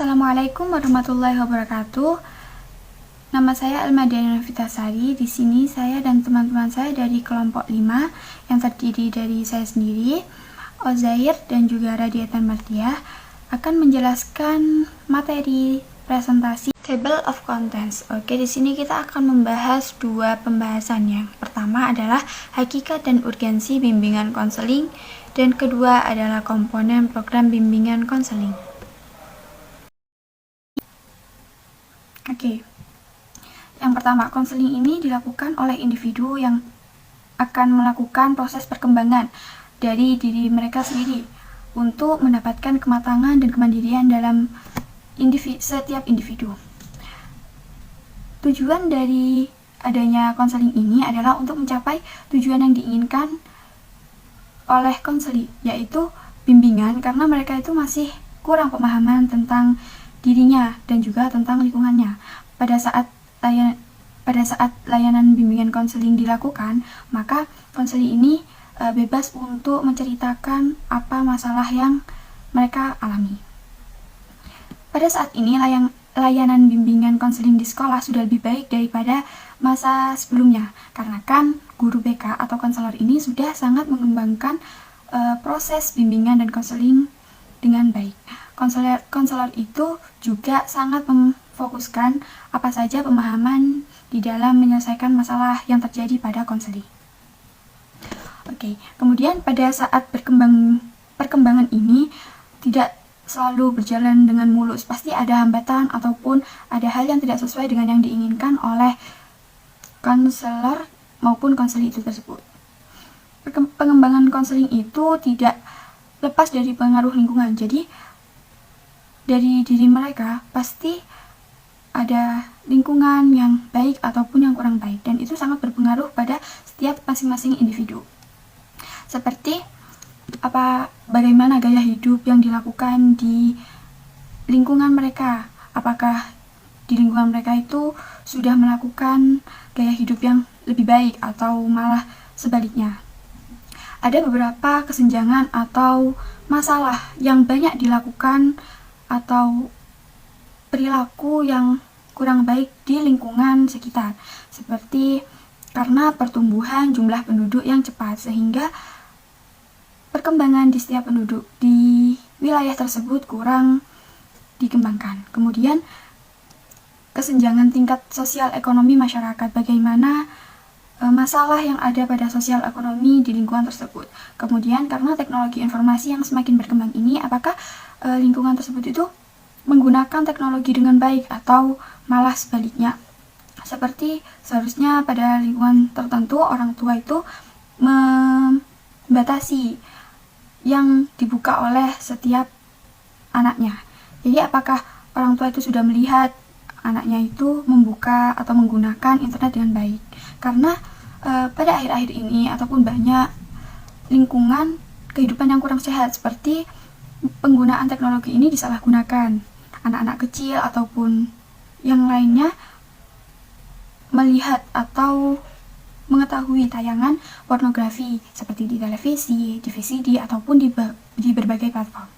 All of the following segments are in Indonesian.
Assalamualaikum warahmatullahi wabarakatuh. Nama saya Almadiana Novitasari. Di sini saya dan teman-teman saya dari kelompok 5 yang terdiri dari saya sendiri, Ozair dan juga Radiatan Martiah akan menjelaskan materi presentasi Table of Contents. Oke, di sini kita akan membahas dua pembahasan. Yang pertama adalah hakikat dan urgensi bimbingan konseling dan kedua adalah komponen program bimbingan konseling. Oke. Yang pertama, konseling ini dilakukan oleh individu yang akan melakukan proses perkembangan dari diri mereka sendiri untuk mendapatkan kematangan dan kemandirian dalam setiap individu. Tujuan dari adanya konseling ini adalah untuk mencapai tujuan yang diinginkan oleh konseli, yaitu bimbingan, karena mereka itu masih kurang pemahaman tentang dirinya dan juga tentang lingkungannya. Pada saat layanan bimbingan konseling dilakukan, maka konseli ini bebas untuk menceritakan apa masalah yang mereka alami. Pada saat ini layanan bimbingan konseling di sekolah sudah lebih baik daripada masa sebelumnya, karena kan guru BK atau konselor ini sudah sangat mengembangkan proses bimbingan dan konseling dengan baik. Konselor itu juga sangat memfokuskan apa saja pemahaman di dalam menyelesaikan masalah yang terjadi pada konseling. Oke, kemudian pada saat perkembangan ini tidak selalu berjalan dengan mulus, pasti ada hambatan ataupun ada hal yang tidak sesuai dengan yang diinginkan oleh konselor maupun konseli itu tersebut. Pengembangan konseling itu tidak lepas dari pengaruh lingkungan, jadi dari diri mereka pasti ada lingkungan yang baik ataupun yang kurang baik, dan itu sangat berpengaruh pada setiap masing-masing individu. Seperti bagaimana gaya hidup yang dilakukan di lingkungan mereka, apakah di lingkungan mereka itu sudah melakukan gaya hidup yang lebih baik atau malah sebaliknya. Ada beberapa kesenjangan atau masalah yang banyak dilakukan atau perilaku yang kurang baik di lingkungan sekitar, seperti karena pertumbuhan jumlah penduduk yang cepat sehingga perkembangan di setiap penduduk di wilayah tersebut kurang dikembangkan. Kemudian kesenjangan tingkat sosial ekonomi masyarakat, bagaimana masalah yang ada pada sosial ekonomi di lingkungan tersebut. Kemudian karena teknologi informasi yang semakin berkembang ini, apakah lingkungan tersebut itu menggunakan teknologi dengan baik atau malah sebaliknya. Seperti seharusnya pada lingkungan tertentu orang tua itu membatasi yang dibuka oleh setiap anaknya. Jadi apakah orang tua itu sudah melihat anaknya itu membuka atau menggunakan internet dengan baik? Karena pada akhir-akhir ini ataupun banyak lingkungan kehidupan yang kurang sehat, seperti penggunaan teknologi ini disalahgunakan. Anak-anak kecil ataupun yang lainnya melihat atau mengetahui tayangan pornografi seperti di televisi, di VCD ataupun di berbagai platform.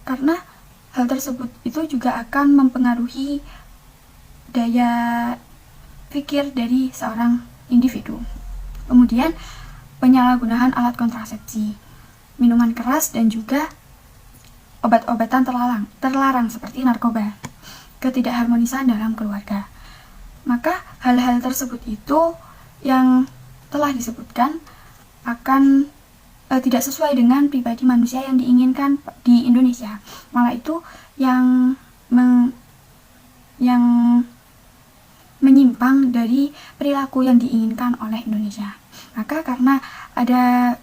Karena hal tersebut itu juga akan mempengaruhi daya pikir dari seorang individu. Kemudian penyalahgunaan alat kontrasepsi, minuman keras dan juga obat-obatan terlarang seperti narkoba, ketidakharmonisan dalam keluarga. Maka hal-hal tersebut itu yang telah disebutkan akan tidak sesuai dengan pribadi manusia yang diinginkan di Indonesia. Malah itu yang menyimpang dari perilaku yang diinginkan oleh Indonesia. Maka karena ada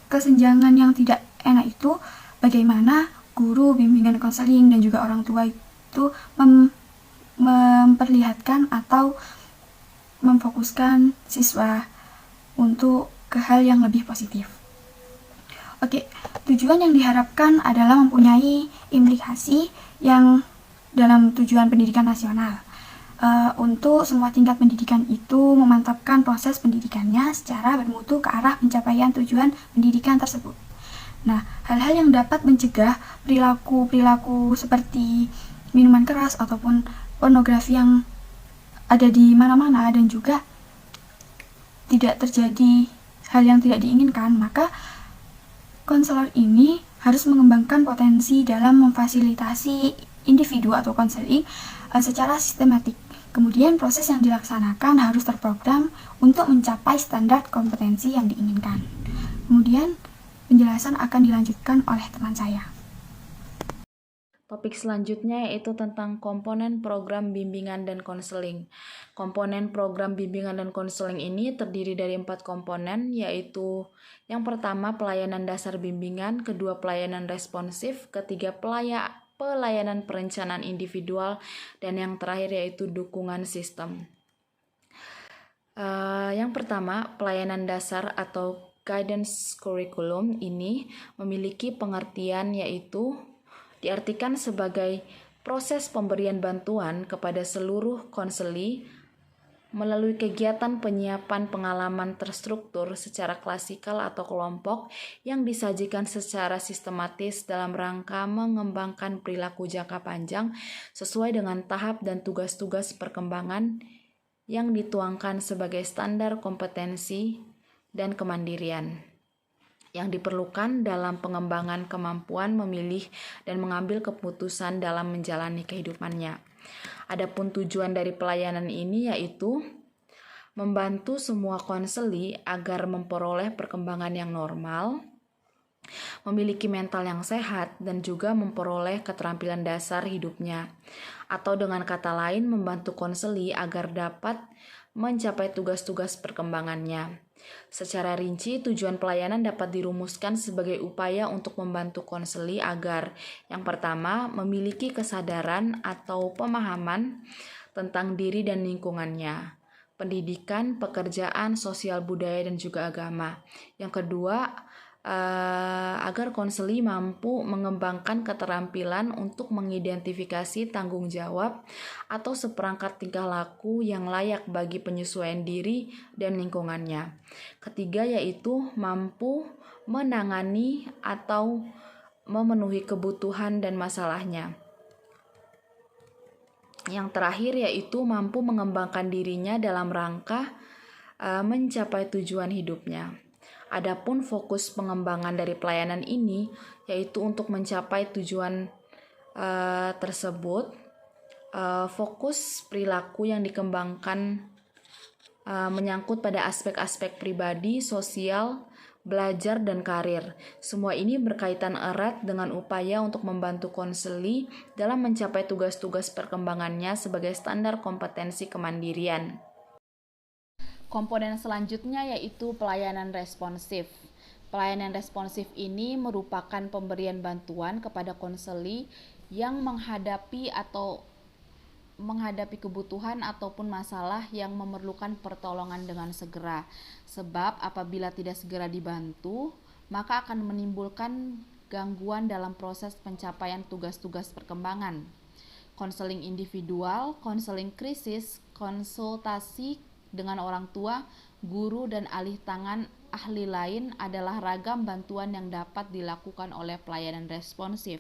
kesenjangan yang tidak enak itu, bagaimana guru bimbingan konseling dan juga orang tua itu memperlihatkan atau memfokuskan siswa untuk ke hal yang lebih positif. Oke, tujuan yang diharapkan adalah mempunyai implikasi yang dalam tujuan pendidikan nasional. Untuk semua tingkat pendidikan itu memantapkan proses pendidikannya secara bermutu ke arah pencapaian tujuan pendidikan tersebut. Nah, hal-hal yang dapat mencegah perilaku-perilaku seperti minuman keras ataupun pornografi yang ada di mana-mana dan juga tidak terjadi hal yang tidak diinginkan, maka konselor ini harus mengembangkan potensi dalam memfasilitasi individu atau konseling secara sistematik. Kemudian proses yang dilaksanakan harus terprogram untuk mencapai standar kompetensi yang diinginkan. Kemudian penjelasan akan dilanjutkan oleh teman saya. Topik selanjutnya yaitu tentang komponen program bimbingan dan konseling. Komponen program bimbingan dan konseling ini terdiri dari 4 komponen, yaitu yang pertama pelayanan dasar bimbingan, kedua pelayanan responsif, ketiga pelayanan perencanaan individual, dan yang terakhir yaitu dukungan sistem. Yang pertama, pelayanan dasar atau guidance curriculum ini memiliki pengertian yaitu diartikan sebagai proses pemberian bantuan kepada seluruh konseli melalui kegiatan penyiapan pengalaman terstruktur secara klasikal atau kelompok yang disajikan secara sistematis dalam rangka mengembangkan perilaku jangka panjang sesuai dengan tahap dan tugas-tugas perkembangan yang dituangkan sebagai standar kompetensi dan kemandirian yang diperlukan dalam pengembangan kemampuan memilih dan mengambil keputusan dalam menjalani kehidupannya. Adapun tujuan dari pelayanan ini yaitu membantu semua konseli agar memperoleh perkembangan yang normal, memiliki mental yang sehat, dan juga memperoleh keterampilan dasar hidupnya. Atau dengan kata lain, membantu konseli agar dapat mencapai tugas-tugas perkembangannya. Secara rinci, tujuan pelayanan dapat dirumuskan sebagai upaya untuk membantu konseli agar yang pertama, memiliki kesadaran atau pemahaman tentang diri dan lingkungannya, pendidikan, pekerjaan, sosial budaya, dan juga agama. Yang kedua, agar konseli mampu mengembangkan keterampilan untuk mengidentifikasi tanggung jawab atau seperangkat tingkah laku yang layak bagi penyesuaian diri dan lingkungannya. Ketiga yaitu mampu menangani atau memenuhi kebutuhan dan masalahnya. Yang terakhir yaitu mampu mengembangkan dirinya dalam rangka mencapai tujuan hidupnya. Adapun fokus pengembangan dari pelayanan ini yaitu untuk mencapai tujuan tersebut, fokus perilaku yang dikembangkan menyangkut pada aspek-aspek pribadi, sosial, belajar, dan karir. Semua ini berkaitan erat dengan upaya untuk membantu konseli dalam mencapai tugas-tugas perkembangannya sebagai standar kompetensi kemandirian. Komponen selanjutnya yaitu pelayanan responsif. Pelayanan responsif ini merupakan pemberian bantuan kepada konseli yang menghadapi kebutuhan ataupun masalah yang memerlukan pertolongan dengan segera. Sebab apabila tidak segera dibantu, maka akan menimbulkan gangguan dalam proses pencapaian tugas-tugas perkembangan. Konseling individual, konseling krisis, konsultasi dengan orang tua, guru, dan alih tangan ahli lain adalah ragam bantuan yang dapat dilakukan oleh pelayanan responsif.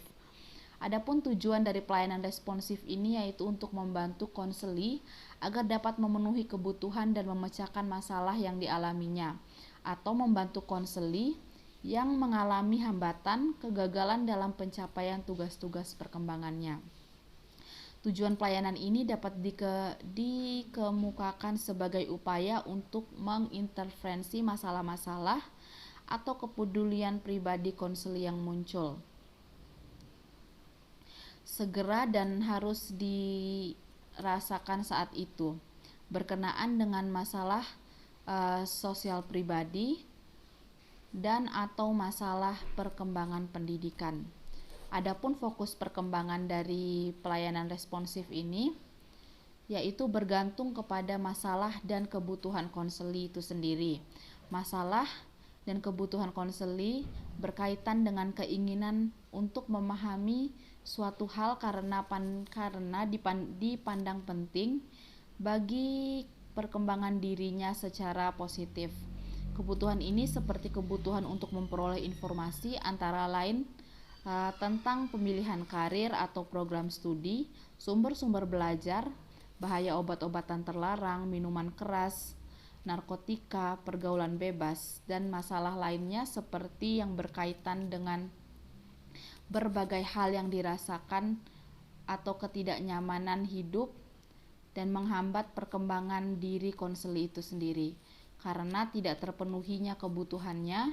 Adapun tujuan dari pelayanan responsif ini yaitu untuk membantu konseli agar dapat memenuhi kebutuhan dan memecahkan masalah yang dialaminya, atau membantu konseli yang mengalami hambatan, kegagalan dalam pencapaian tugas-tugas perkembangannya. Tujuan pelayanan ini dapat dikemukakan sebagai upaya untuk mengintervensi masalah-masalah atau kepedulian pribadi konseli yang muncul segera dan harus dirasakan saat itu, berkenaan dengan masalah sosial pribadi dan atau masalah perkembangan pendidikan. Adapun fokus perkembangan dari pelayanan responsif ini yaitu bergantung kepada masalah dan kebutuhan konseli itu sendiri. Masalah dan kebutuhan konseli berkaitan dengan keinginan untuk memahami suatu hal karena dipandang penting bagi perkembangan dirinya secara positif. Kebutuhan ini seperti kebutuhan untuk memperoleh informasi antara lain tentang pemilihan karir atau program studi, sumber-sumber belajar, bahaya obat-obatan terlarang, minuman keras, narkotika, pergaulan bebas, dan masalah lainnya seperti yang berkaitan dengan berbagai hal yang dirasakan atau ketidaknyamanan hidup dan menghambat perkembangan diri konseli itu sendiri karena tidak terpenuhinya kebutuhannya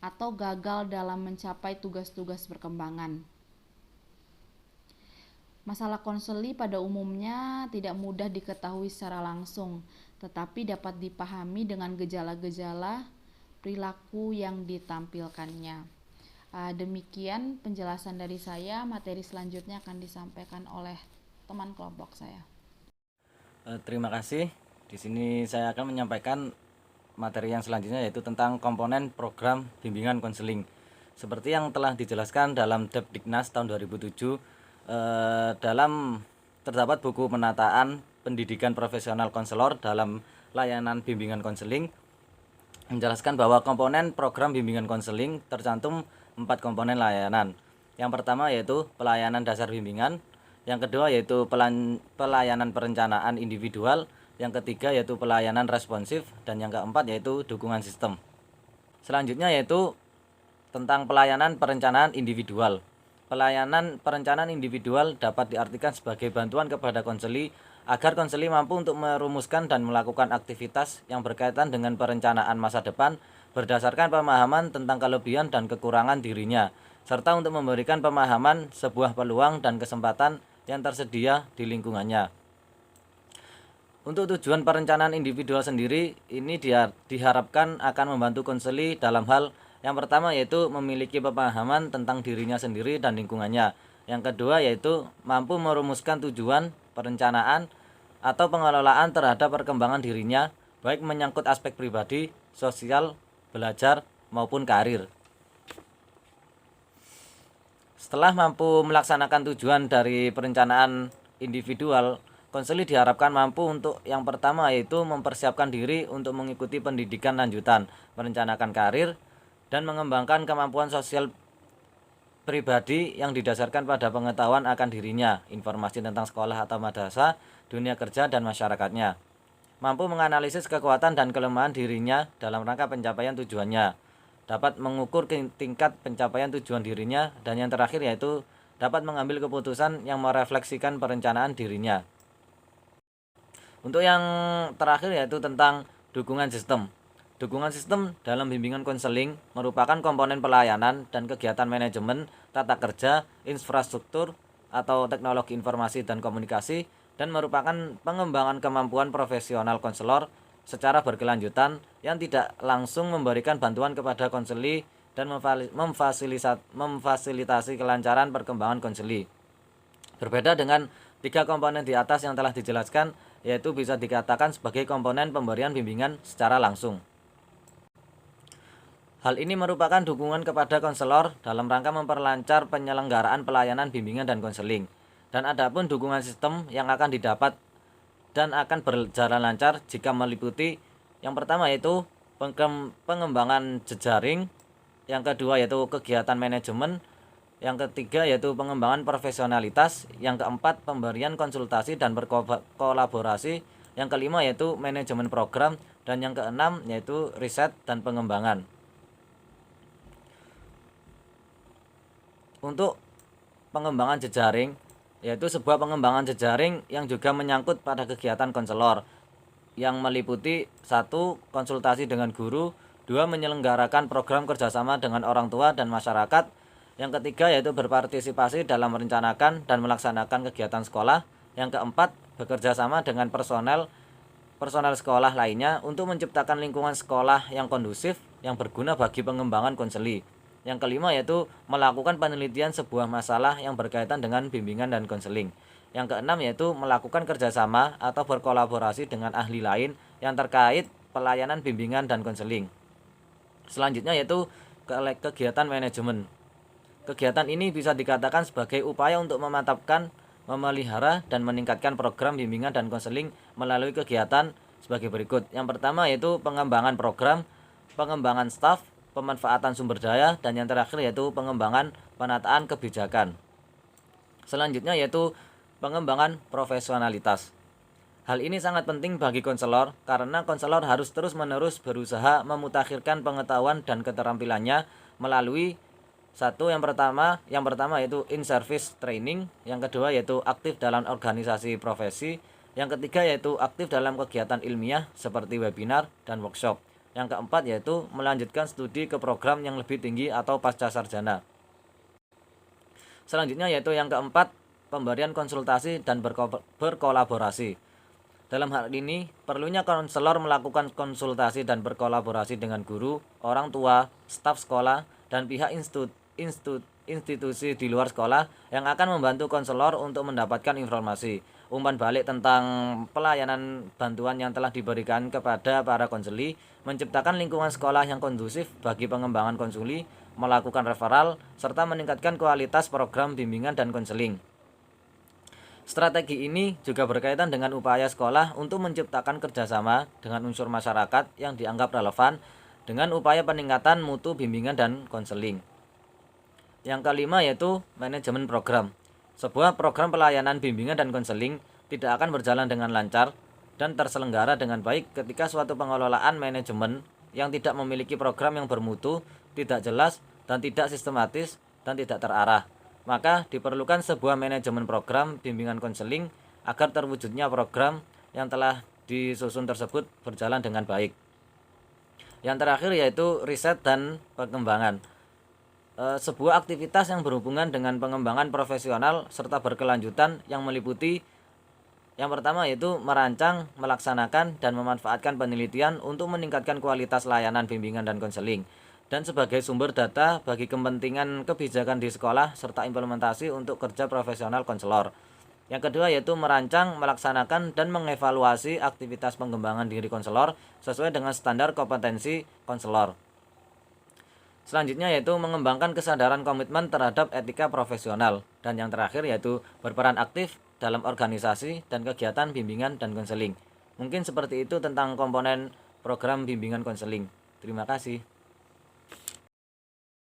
atau gagal dalam mencapai tugas-tugas perkembangan. Masalah konseli pada umumnya tidak mudah diketahui secara langsung, tetapi dapat dipahami dengan gejala-gejala perilaku yang ditampilkannya. Demikian penjelasan dari saya. Materi selanjutnya akan disampaikan oleh teman kelompok saya. Terima kasih. Di sini saya akan menyampaikan materi yang selanjutnya, yaitu tentang komponen program bimbingan konseling. Seperti yang telah dijelaskan dalam Depdiknas tahun 2007, dalam terdapat buku penataan pendidikan profesional konselor dalam layanan bimbingan konseling menjelaskan bahwa komponen program bimbingan konseling tercantum 4 komponen layanan. Yang pertama yaitu pelayanan dasar bimbingan, yang kedua yaitu pelayanan perencanaan individual, yang ketiga yaitu pelayanan responsif, dan yang keempat yaitu dukungan sistem. Selanjutnya yaitu tentang pelayanan perencanaan individual. Pelayanan perencanaan individual dapat diartikan sebagai bantuan kepada konseli agar konseli mampu untuk merumuskan dan melakukan aktivitas yang berkaitan dengan perencanaan masa depan berdasarkan pemahaman tentang kelebihan dan kekurangan dirinya, serta untuk memberikan pemahaman sebuah peluang dan kesempatan yang tersedia di lingkungannya. Untuk tujuan perencanaan individual sendiri, ini diharapkan akan membantu konseli dalam hal yang pertama yaitu memiliki pemahaman tentang dirinya sendiri dan lingkungannya. Yang kedua yaitu mampu merumuskan tujuan perencanaan atau pengelolaan terhadap perkembangan dirinya, baik menyangkut aspek pribadi, sosial, belajar, maupun karir. Setelah mampu melaksanakan tujuan dari perencanaan individual, konseli diharapkan mampu untuk yang pertama yaitu mempersiapkan diri untuk mengikuti pendidikan lanjutan, merencanakan karir, dan mengembangkan kemampuan sosial pribadi yang didasarkan pada pengetahuan akan dirinya, informasi tentang sekolah atau madrasah, dunia kerja, dan masyarakatnya. Mampu menganalisis kekuatan dan kelemahan dirinya dalam rangka pencapaian tujuannya, dapat mengukur tingkat pencapaian tujuan dirinya, dan yang terakhir yaitu dapat mengambil keputusan yang merefleksikan perencanaan dirinya. Untuk yang terakhir yaitu tentang dukungan sistem. Dukungan sistem dalam bimbingan konseling merupakan komponen pelayanan dan kegiatan manajemen, tata kerja, infrastruktur, atau teknologi informasi dan komunikasi, dan merupakan pengembangan kemampuan profesional konselor secara berkelanjutan yang tidak langsung memberikan bantuan kepada konseli dan memfasilitasi kelancaran perkembangan konseli. Berbeda dengan 3 komponen di atas yang telah dijelaskan, yaitu bisa dikatakan sebagai komponen pemberian bimbingan secara langsung. Hal ini merupakan dukungan kepada konselor dalam rangka memperlancar penyelenggaraan pelayanan bimbingan dan konseling. Dan adapun dukungan sistem yang akan didapat dan akan berjalan lancar jika meliputi yang pertama yaitu pengembangan jejaring, yang kedua yaitu kegiatan manajemen, yang ketiga yaitu pengembangan profesionalitas, yang keempat pemberian konsultasi dan berkolaborasi, yang kelima yaitu manajemen program, dan yang keenam yaitu riset dan pengembangan. Untuk pengembangan jejaring, yaitu sebuah pengembangan jejaring yang juga menyangkut pada kegiatan konselor, yang meliputi 1. Konsultasi dengan guru, 2. Menyelenggarakan program kerjasama dengan orang tua dan masyarakat, yang ketiga yaitu berpartisipasi dalam merencanakan dan melaksanakan kegiatan sekolah, yang keempat bekerja sama dengan personel sekolah lainnya untuk menciptakan lingkungan sekolah yang kondusif yang berguna bagi pengembangan konseli. Yang kelima yaitu melakukan penelitian sebuah masalah yang berkaitan dengan bimbingan dan konseling. Yang keenam yaitu melakukan kerjasama atau berkolaborasi dengan ahli lain yang terkait pelayanan bimbingan dan konseling. Selanjutnya yaitu kegiatan manajemen. Kegiatan ini bisa dikatakan sebagai upaya untuk memantapkan, memelihara, dan meningkatkan program bimbingan dan konseling melalui kegiatan sebagai berikut. Yang pertama yaitu pengembangan program. pengembangan staf, pemanfaatan sumber daya, dan yang terakhir yaitu pengembangan penataan kebijakan. Selanjutnya yaitu pengembangan profesionalitas. Hal ini sangat penting bagi konselor karena konselor harus terus-menerus berusaha memutakhirkan pengetahuan dan keterampilannya melalui yang pertama yaitu in-service training, yang kedua yaitu aktif dalam organisasi profesi, yang ketiga yaitu aktif dalam kegiatan ilmiah seperti webinar dan workshop. Yang keempat yaitu melanjutkan studi ke program yang lebih tinggi atau pasca sarjana. Selanjutnya yaitu yang keempat, pemberian konsultasi dan berkolaborasi. Dalam hal ini, perlunya konselor melakukan konsultasi dan berkolaborasi dengan guru, orang tua, staf sekolah, dan pihak institusi di luar sekolah yang akan membantu konselor untuk mendapatkan informasi, umpan balik tentang pelayanan bantuan yang telah diberikan kepada para konseli, menciptakan lingkungan sekolah yang kondusif bagi pengembangan konsuli, melakukan referral, serta meningkatkan kualitas program bimbingan dan konseling. Strategi ini juga berkaitan dengan upaya sekolah untuk menciptakan kerjasama dengan unsur masyarakat yang dianggap relevan dengan upaya peningkatan mutu bimbingan dan konseling. Yang kelima yaitu manajemen program. Sebuah program pelayanan bimbingan dan konseling tidak akan berjalan dengan lancar dan terselenggara dengan baik ketika suatu pengelolaan manajemen yang tidak memiliki program yang bermutu, tidak jelas, dan tidak sistematis, dan tidak terarah. Maka diperlukan sebuah manajemen program bimbingan konseling agar terwujudnya program yang telah disusun tersebut berjalan dengan baik. Yang terakhir yaitu riset dan pengembangan. Sebuah aktivitas yang berhubungan dengan pengembangan profesional serta berkelanjutan yang meliputi yang pertama yaitu merancang, melaksanakan, dan memanfaatkan penelitian untuk meningkatkan kualitas layanan bimbingan dan konseling, dan sebagai sumber data bagi kepentingan kebijakan di sekolah serta implementasi untuk kerja profesional konselor. Yang kedua yaitu merancang, melaksanakan, dan mengevaluasi aktivitas pengembangan diri konselor sesuai dengan standar kompetensi konselor. Selanjutnya yaitu mengembangkan kesadaran komitmen terhadap etika profesional. Dan yang terakhir yaitu berperan aktif dalam organisasi dan kegiatan bimbingan dan konseling. Mungkin seperti itu tentang komponen program bimbingan konseling. Terima kasih.